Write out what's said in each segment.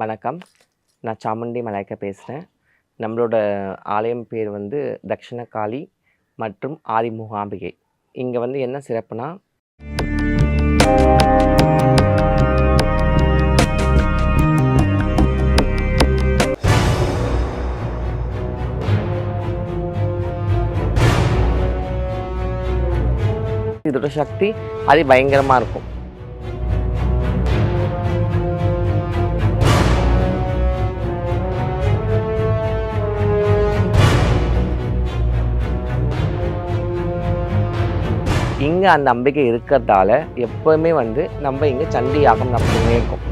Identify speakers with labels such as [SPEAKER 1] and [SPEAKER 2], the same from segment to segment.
[SPEAKER 1] வணக்கம். நான் சாமுண்டி மலாய்க்கா பேசுகிறேன். நம்மளோட ஆலயம் பேர் வந்து தக்ஷணகாளி மற்றும் ஆதி மூகாம்பிகை. இங்கே வந்து என்ன சிறப்புனா, இதோட சக்தி அது பயங்கரமாக இருக்கும். இங்கே அந்த அம்பிகை இருக்கிறதால எப்போவுமே வந்து நம்ம இங்கே சண்டி யாகம் நடந்துகிட்டே இருக்கும்.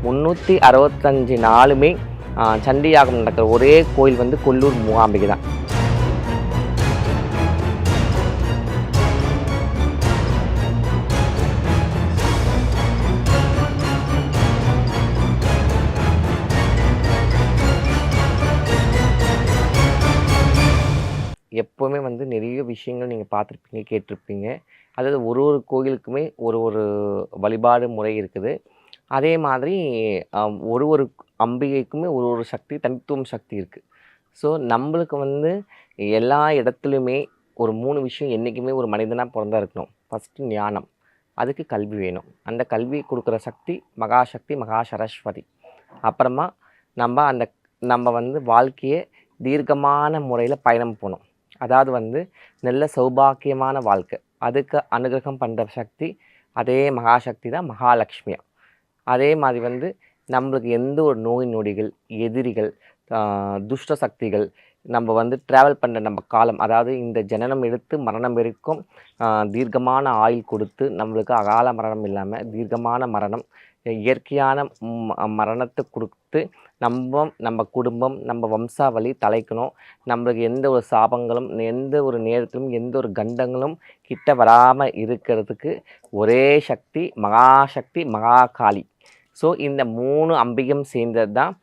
[SPEAKER 1] முந்நூற்றி 65 நாளுமே சண்டி யாகம் நடக்கிற ஒரே கோயில் வந்து கொல்லூர் மூகாம்பிகை தான். எப்போவுமே வந்து நிறைய விஷயங்கள் நீங்கள் பார்த்துருப்பீங்க, கேட்டிருப்பீங்க. அதாவது ஒரு ஒரு கோயிலுக்குமே ஒரு ஒரு வழிபாடு முறை இருக்குது. அதே மாதிரி ஒரு ஒரு அம்பிகைக்குமே ஒரு ஒரு சக்தி, தனித்துவம் சக்தி இருக்குது. ஸோ நம்மளுக்கு வந்து எல்லா இடத்துலையுமே ஒரு 3 விஷயம் என்றைக்குமே ஒரு மனிதனாக பிறந்தா இருக்கணும். ஃபஸ்ட்டு ஞானம், அதுக்கு கல்வி வேணும். அந்த கல்வி கொடுக்குற சக்தி மகாசக்தி, மகா சரஸ்வதி. அப்புறமா நம்ம வந்து வாழ்க்கையை தீர்க்கமான முறையில் பயணம் போகணும். அதாவது வந்து நல்ல சௌபாக்கியமான வாழ்க்கை, அதுக்கு அனுகிரகம் பண்ணுற சக்தி அதே மகாசக்தி தான், மகாலட்சுமியா. அதே மாதிரி வந்து நம்மளுக்கு எந்த ஒரு நோய் நொடிகள், எதிரிகள், துஷ்ட சக்திகள், நம்ம வந்து ட்ராவல் பண்ணுற நம்ம காலம், அதாவது இந்த ஜனனம் எடுத்து மரணம் வரைக்கும் தீர்க்கமான ஆயுள் கொடுத்து நம்மளுக்கு அகால மரணம் இல்லாமல் தீர்க்கமான மரணம், இயற்கையான மரணத்தை கொடுத்து நம்ம குடும்பம், நம்ம வம்சாவளி தலைக்கணும். நம்மளுக்கு எந்த ஒரு சாபங்களும், எந்த ஒரு நேரத்திலும் எந்த ஒரு கண்டங்களும் கிட்ட வராமல் இருக்கிறதுக்கு ஒரே சக்தி மகாசக்தி, மகாகாளி. ஸோ இந்த 3 அம்பிகம் சேர்ந்தது தான்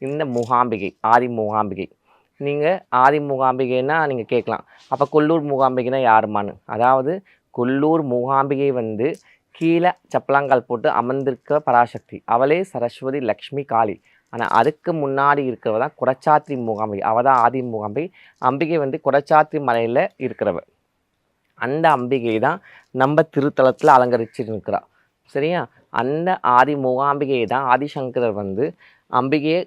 [SPEAKER 1] இந்த மூகாம்பிகை, ஆதி மூகாம்பிகை. நீங்கள் ஆதி மூகாம்பிகைன்னா நீங்கள் கேட்கலாம், அப்போ கொல்லூர் மூகாம்பிகைனா யாருமான்னு. அதாவது கொல்லூர் மூகாம்பிகை வந்து கீழே சப்பலாங்கால் போட்டு அமர்ந்திருக்கிற பராசக்தி, அவளே சரஸ்வதி, லக்ஷ்மி, காளி. ஆனால் அதுக்கு முன்னாடி இருக்கிறவ தான் குடச்சாத்திரி மூகாம்பிகை, அவள் தான் ஆதி மூகாம்பிகை. அம்பிகை வந்து குடச்சாத்திரி மலையில் இருக்கிறவ. அந்த அம்பிகை தான் நம்ம திருத்தலத்தில் அலங்கரிச்சு இருக்கிறா. சரியா? அந்த ஆதி மூகாம்பிகையை தான் ஆதிசங்கரர் வந்து அம்பிகையை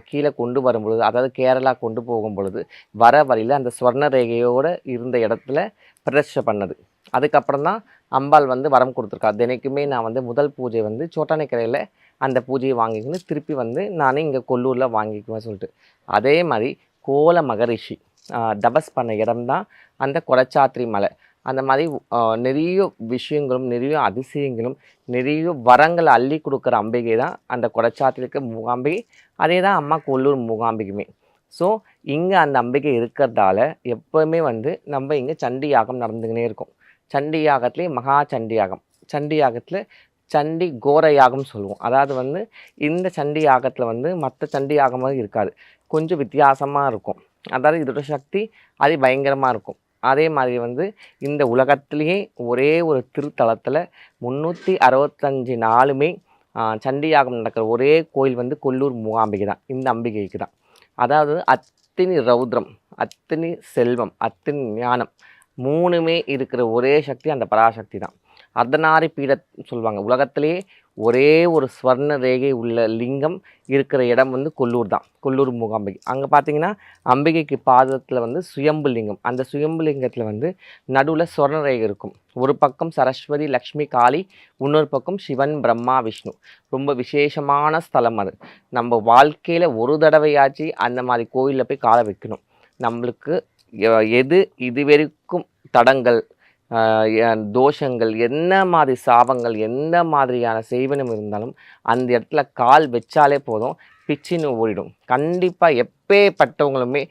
[SPEAKER 1] கீழே கொண்டு வரும் பொழுது, அதாவது கேரளா கொண்டு போகும் பொழுது வர வழியில் அந்த ஸ்வர்ண ரேகையோடு இருந்த இடத்துல பிரதிஷ்டை பண்ணது. அதுக்கப்புறம் தான் அம்பாள் வந்து வரம் கொடுத்துருக்கா. தினைக்குமே நான் வந்து முதல் பூஜை வந்து சோட்டானைக்கரையில் அந்த பூஜையை வாங்கிக்கின்னு திருப்பி வந்து நானே இங்கே கொல்லூரில் வாங்கிக்குவேன் சொல்லிட்டு. அதே மாதிரி கோல மகரிஷி தபஸ் பண்ண இடம்தான் அந்த கொடச்சாத்திரி மலை. அந்த மாதிரி நிறைய விஷயங்களும், நிறைய அதிசயங்களும், நிறைய வரங்களை அள்ளி கொடுக்குற அம்பிகை தான் அந்த கொடச்சாத்திரிக்கு மூகாம்பிகை. அதே தான் அம்மா கொல்லூர் மூகாம்பிகையுமே. ஸோ இங்கே அந்த அம்பிகை இருக்கிறதால எப்போவுமே வந்து நம்ம இங்கே சண்டி யாகம் நடந்துக்கினே இருக்கும். சண்டி யாகத்துலேயே மகா சண்டி யாகம், சண்டி யாகத்தில் சண்டி கோர யாகம் சொல்லுவோம். அதாவது வந்து இந்த சண்டி யாகத்தில் வந்து மற்ற சண்டி யாகமாக இருக்காது, கொஞ்சம் வித்தியாசமாக இருக்கும். அதாவது இதோட சக்தி அது பயங்கரமாக இருக்கும். அதே மாதிரி வந்து இந்த உலகத்திலேயே ஒரே ஒரு திருத்தலத்தில் 365 நாளுமே சண்டி யாகம் நடக்கிற ஒரே கோயில் வந்து கொல்லூர் மூகாம்பிகை தான், இந்த அம்பிகைக்கு தான். அதாவது அத்தினி ரௌத்ரம், அத்தினி செல்வம், அத்தினி ஞானம், 3மே இருக்கிற ஒரே சக்தி அந்த பராசக்தி தான். அர்த்தநாரி பீடம் சொல்லுவாங்க. உலகத்திலே ஒரே ஒரு ஸ்வர்ண ரேகை உள்ள லிங்கம் இருக்கிற இடம் வந்து கொல்லூர் தான், கொல்லூர் மூகாம்பிகை. அங்கே பார்த்தீங்கன்னா அம்பிகைக்கு பாதத்தில் வந்து சுயம்பு லிங்கம், அந்த சுயம்பு லிங்கத்தில் வந்து நடுவில் ஸ்வர்ண ரேகை இருக்கும். ஒரு பக்கம் சரஸ்வதி, லக்ஷ்மி, காளி, இன்னொரு பக்கம் சிவன், பிரம்மா, விஷ்ணு. ரொம்ப விசேஷமான ஸ்தலம் அது. நம்ம வாழ்க்கையில் ஒரு தடவையாச்சு அந்த மாதிரி கோயிலில் போய் காலை வைக்கணும். நம்மளுக்கு எது இதுவரைக்கும் தடங்கள், தோஷங்கள், என்ன மாதிரி சாபங்கள், எந்த மாதிரியான செய்வனம் இருந்தாலும் அந்த இடத்துல கால் வச்சாலே போதும், பிச்சின்னு ஓடிடும். கண்டிப்பா எப்பேர்ப்பட்டவங்களுமே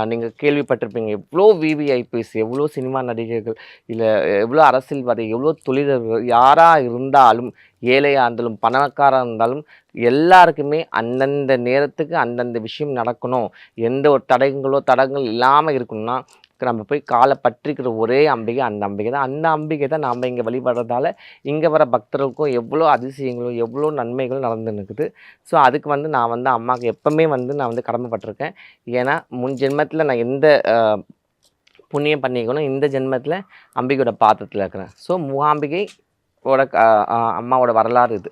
[SPEAKER 1] நீங்க கேள்விப்பட்டிருப்பீங்க. எவ்ளோ விவிஐபிஸ், எவ்ளோ சினிமா நடிகர்கள், இல்ல எவ்ளோ அரசியல்வாதி, எவ்ளோ தொழிலதிபர் யாரா இருந்தாலும், ஏழையா இருந்தாலும், பணக்காரா இருந்தாலும், எல்லாருக்குமே அந்தந்த நேரத்துக்கு அந்தந்த விஷயம் நடக்கணும். எந்த ஒரு தடங்கல் இல்லாம இருக்கணும்னா, நம்ம போய் கால பற்றிக்கிற ஒரே அம்பிகை அந்த அம்பிகை தான். அந்த அம்பிகை தான் நாம இங்க வழிபடுறதால, இங்க வர பக்தர்களுக்கும் எவ்ளோ அதிசயங்களும், எவ்ளோ நன்மைகளும் நடந்துன்னுருக்குது. ஸோ, அதுக்கு நான் அம்மாக்கு எப்பவுமே நான் கடமைப்பட்டுருக்கேன். ஏன்னா, முன் ஜென்மத்தில நான் எந்த புண்ணியம் பண்ணியிருக்கனோ, இந்த ஜென்மத்தில அம்பிகையோட பாதத்தில இருக்கிறேன். ஸோ, மூகாம்பிகை ஓட அம்மாவோட வரலாறு இது.